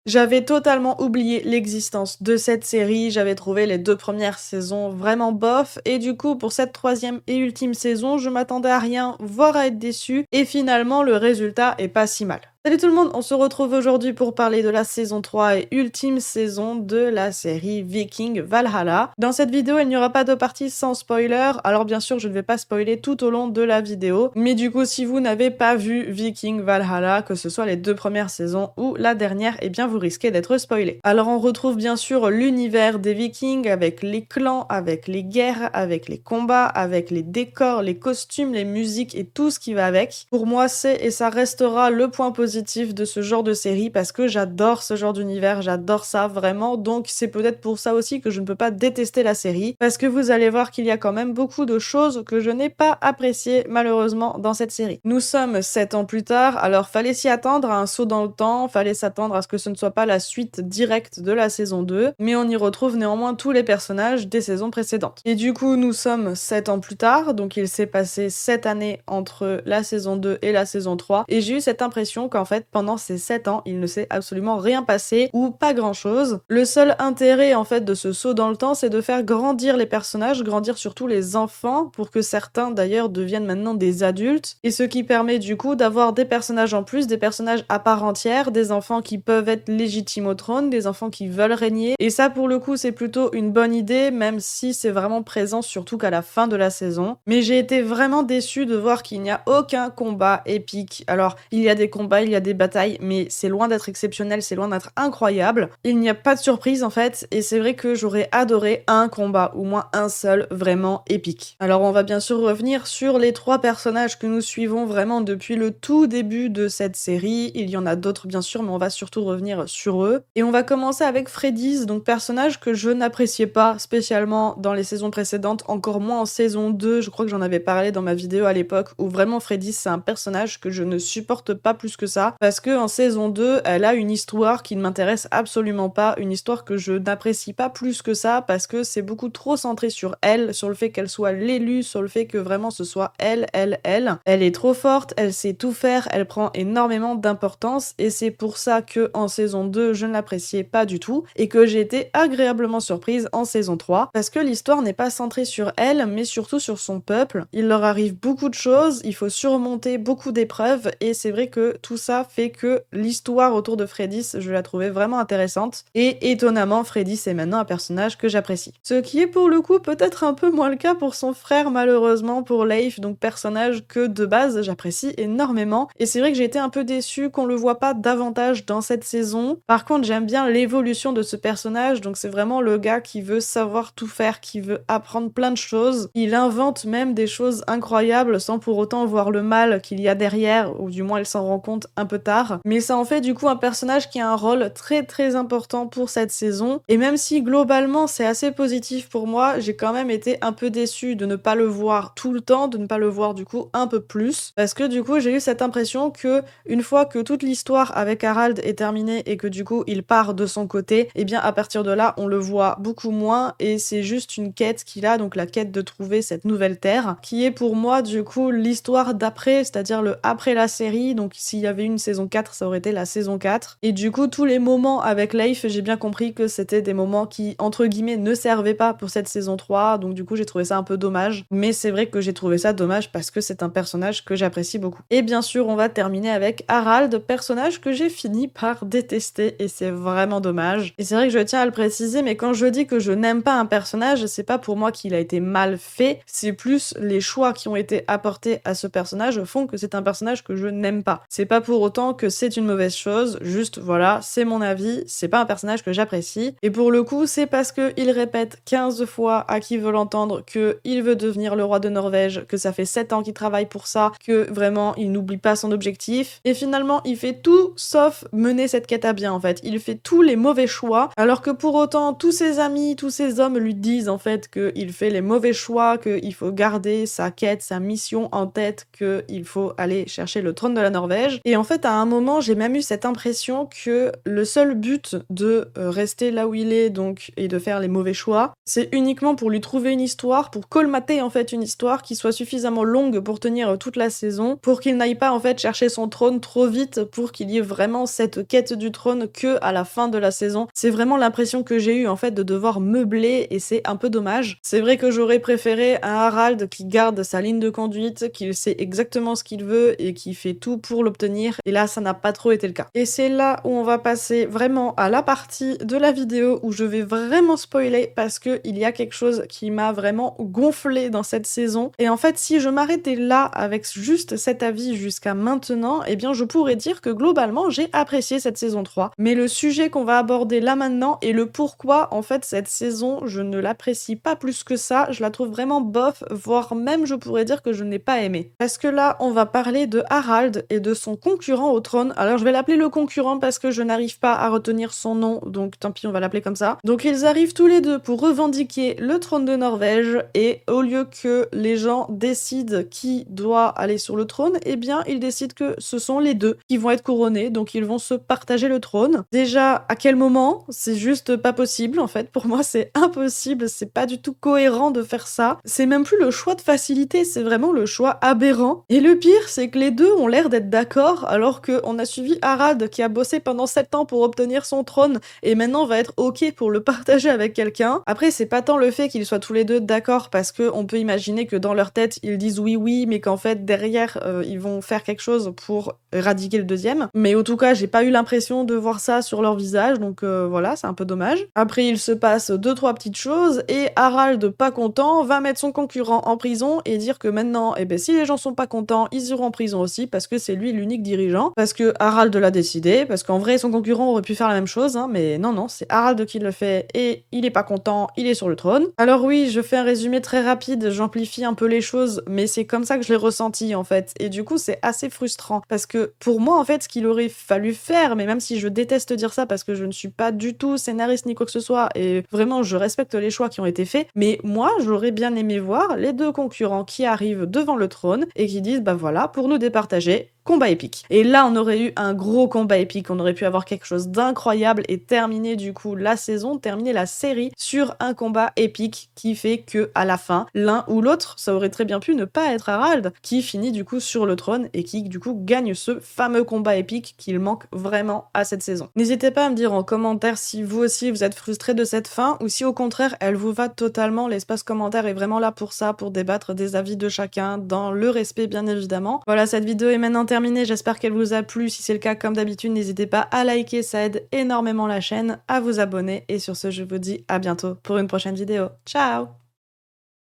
J'avais totalement oublié l'existence de cette série, j'avais trouvé les 2 premières saisons vraiment bof et du coup pour cette troisième et ultime saison, je m'attendais à rien, voire à être déçue et finalement le résultat est pas si mal. Salut tout le monde, on se retrouve aujourd'hui pour parler de la saison 3 et ultime saison de la série Viking Valhalla. Dans cette vidéo, il n'y aura pas de partie sans spoiler, alors bien sûr je ne vais pas spoiler tout au long de la vidéo, mais du coup si vous n'avez pas vu Viking Valhalla, que ce soit les 2 premières saisons ou la dernière, eh bien vous risquez d'être spoilé. Alors on retrouve bien sûr l'univers des Vikings avec les clans, avec les guerres, avec les combats, avec les décors, les costumes, les musiques et tout ce qui va avec. Pour moi c'est et ça restera le point positif de ce genre de série parce que j'adore ce genre d'univers, j'adore ça vraiment, donc c'est peut-être pour ça aussi que je ne peux pas détester la série, parce que vous allez voir qu'il y a quand même beaucoup de choses que je n'ai pas appréciées malheureusement dans cette série. Nous sommes 7 ans plus tard, alors fallait s'y attendre à un saut dans le temps, fallait s'attendre à ce que ce ne soit pas la suite directe de la saison 2, mais on y retrouve néanmoins tous les personnages des saisons précédentes. Et du coup nous sommes 7 ans plus tard, donc il s'est passé 7 années entre la saison 2 et la saison 3, et j'ai eu cette impression qu'en fait, pendant ces 7 ans, il ne s'est absolument rien passé, ou pas grand-chose. Le seul intérêt, en fait, de ce saut dans le temps, c'est de faire grandir les personnages, grandir surtout les enfants, pour que certains, d'ailleurs, deviennent maintenant des adultes, et ce qui permet, du coup, d'avoir des personnages en plus, des personnages à part entière, des enfants qui peuvent être légitimes au trône, des enfants qui veulent régner, et ça, pour le coup, c'est plutôt une bonne idée, même si c'est vraiment présent surtout qu'à la fin de la saison. Mais j'ai été vraiment déçue de voir qu'il n'y a aucun combat épique. Alors, il y a des combats, il y a des batailles, mais c'est loin d'être exceptionnel, c'est loin d'être incroyable. Il n'y a pas de surprise en fait, et c'est vrai que j'aurais adoré un combat, au moins un seul, vraiment épique. Alors on va bien sûr revenir sur les 3 personnages que nous suivons vraiment depuis le tout début de cette série. Il y en a d'autres bien sûr, mais on va surtout revenir sur eux. Et on va commencer avec Freydis, donc personnage que je n'appréciais pas spécialement dans les saisons précédentes, encore moins en saison 2, je crois que j'en avais parlé dans ma vidéo à l'époque, où vraiment Freydis c'est un personnage que je ne supporte pas plus que ça, parce que en saison 2, elle a une histoire qui ne m'intéresse absolument pas, une histoire que je n'apprécie pas plus que ça, parce que c'est beaucoup trop centré sur elle, sur le fait qu'elle soit l'élue, sur le fait que vraiment ce soit elle. Elle est trop forte, elle sait tout faire, elle prend énormément d'importance, et c'est pour ça que en saison 2, je ne l'appréciais pas du tout, et que j'ai été agréablement surprise en saison 3, parce que l'histoire n'est pas centrée sur elle, mais surtout sur son peuple. Il leur arrive beaucoup de choses, il faut surmonter beaucoup d'épreuves, et c'est vrai que tout ça fait que l'histoire autour de Freydis, je la trouvais vraiment intéressante, et étonnamment, Freydis est maintenant un personnage que j'apprécie. Ce qui est pour le coup peut-être un peu moins le cas pour son frère malheureusement, pour Leif, donc personnage que de base j'apprécie énormément, et c'est vrai que j'ai été un peu déçue qu'on le voit pas davantage dans cette saison. Par contre j'aime bien l'évolution de ce personnage, donc c'est vraiment le gars qui veut savoir tout faire, qui veut apprendre plein de choses, il invente même des choses incroyables sans pour autant voir le mal qu'il y a derrière, ou du moins il s'en rend compte un peu tard, mais ça en fait du coup un personnage qui a un rôle très très important pour cette saison, et même si globalement c'est assez positif pour moi, j'ai quand même été un peu déçue de ne pas le voir tout le temps, de ne pas le voir du coup un peu plus, parce que du coup j'ai eu cette impression que une fois que toute l'histoire avec Harald est terminée et que du coup il part de son côté, et bien à partir de là on le voit beaucoup moins, et c'est juste une quête qu'il a, donc la quête de trouver cette nouvelle terre, qui est pour moi du coup l'histoire d'après, c'est-à-dire le après la série, donc s'il y avait une saison 4, ça aurait été la saison 4. Et du coup, tous les moments avec Leif, j'ai bien compris que c'était des moments qui, entre guillemets, ne servaient pas pour cette saison 3, donc du coup, j'ai trouvé ça un peu dommage. Mais c'est vrai que j'ai trouvé ça dommage parce que c'est un personnage que j'apprécie beaucoup. Et bien sûr, on va terminer avec Harald, personnage que j'ai fini par détester, et c'est vraiment dommage. Et c'est vrai que je tiens à le préciser, mais quand je dis que je n'aime pas un personnage, c'est pas pour moi qu'il a été mal fait, c'est plus les choix qui ont été apportés à ce personnage font que c'est un personnage que je n'aime pas. C'est pas pour autant que c'est une mauvaise chose, juste voilà, c'est mon avis, c'est pas un personnage que j'apprécie. Et pour le coup, c'est parce que il répète 15 fois à qui veut l'entendre que il veut devenir le roi de Norvège, que ça fait 7 ans qu'il travaille pour ça, que vraiment il n'oublie pas son objectif. Et finalement, il fait tout sauf mener cette quête à bien en fait. Il fait tous les mauvais choix, alors que pour autant, tous ses amis, tous ses hommes lui disent en fait qu'il fait les mauvais choix, qu'il faut garder sa quête, sa mission en tête, qu'il faut aller chercher le trône de la Norvège. Et en fait, à un moment, j'ai même eu cette impression que le seul but de, rester là où il est donc et de faire les mauvais choix, c'est uniquement pour lui trouver une histoire, pour colmater, en fait, une histoire qui soit suffisamment longue pour tenir, toute la saison, pour qu'il n'aille pas, en fait, chercher son trône trop vite, pour qu'il y ait vraiment cette quête du trône que à la fin de la saison. C'est vraiment l'impression que j'ai eue, en fait, de devoir meubler et c'est un peu dommage. C'est vrai que j'aurais préféré un Harald qui garde sa ligne de conduite, qui sait exactement ce qu'il veut et qui fait tout pour l'obtenir, et là, ça n'a pas trop été le cas. Et c'est là où on va passer vraiment à la partie de la vidéo où je vais vraiment spoiler parce que il y a quelque chose qui m'a vraiment gonflé dans cette saison. Et en fait, si je m'arrêtais là avec juste cet avis jusqu'à maintenant, eh bien je pourrais dire que globalement j'ai apprécié cette saison 3. Mais le sujet qu'on va aborder là maintenant et le pourquoi en fait cette saison je ne l'apprécie pas plus que ça, je la trouve vraiment bof, voire même je pourrais dire que je n'ai pas aimé. Parce que là on va parler de Harald et de son concurrent au trône. Alors je vais l'appeler le concurrent parce que je n'arrive pas à retenir son nom, donc tant pis on va l'appeler comme ça. Donc ils arrivent tous les deux pour revendiquer le trône de Norvège et au lieu que les gens décident qui doit aller sur le trône, eh bien ils décident que ce sont les deux qui vont être couronnés, donc ils vont se partager le trône. Déjà, à quel moment? C'est juste pas possible en fait, pour moi c'est impossible, c'est pas du tout cohérent de faire ça. C'est même plus le choix de facilité, c'est vraiment le choix aberrant. Et le pire, c'est que les deux ont l'air d'être d'accord, alors qu'on a suivi Harald qui a bossé pendant 7 ans pour obtenir son trône et maintenant va être ok pour le partager avec quelqu'un. Après, c'est pas tant le fait qu'ils soient tous les deux d'accord parce que on peut imaginer que dans leur tête ils disent oui oui, mais qu'en fait derrière ils vont faire quelque chose pour éradiquer le deuxième. Mais en tout cas, j'ai pas eu l'impression de voir ça sur leur visage, donc voilà, c'est un peu dommage. Après, il se passe 2-3 petites choses et Harald, pas content, va mettre son concurrent en prison et dire que maintenant, eh ben, si les gens sont pas contents, ils iront en prison aussi parce que c'est lui l'unique dirigeant, parce que Harald l'a décidé, parce qu'en vrai, son concurrent aurait pu faire la même chose, hein, mais non, c'est Harald qui le fait et il est pas content, il est sur le trône. Alors oui, je fais un résumé très rapide, j'amplifie un peu les choses, mais c'est comme ça que je l'ai ressenti en fait. Et du coup, c'est assez frustrant parce que pour moi, en fait, ce qu'il aurait fallu faire, mais même si je déteste dire ça parce que je ne suis pas du tout scénariste ni quoi que ce soit, et vraiment, je respecte les choix qui ont été faits, mais moi, j'aurais bien aimé voir les deux concurrents qui arrivent devant le trône et qui disent, bah voilà, pour nous départager, combat épique. Et là, on aurait eu un gros combat épique, on aurait pu avoir quelque chose d'incroyable et terminer du coup la saison, terminer la série sur un combat épique qui fait que à la fin, l'un ou l'autre, ça aurait très bien pu ne pas être Harald, qui finit du coup sur le trône et qui du coup gagne ce fameux combat épique qu'il manque vraiment à cette saison. N'hésitez pas à me dire en commentaire si vous aussi vous êtes frustré de cette fin ou si au contraire elle vous va totalement. L'espace commentaire est vraiment là pour ça, pour débattre des avis de chacun dans le respect bien évidemment. Voilà, cette vidéo est maintenant terminée, j'espère qu'elle vous a plu. Si c'est le cas, comme d'habitude, n'hésitez pas à liker, ça aide énormément la chaîne, à vous abonner et sur ce je vous dis à bientôt pour une prochaine vidéo. Ciao!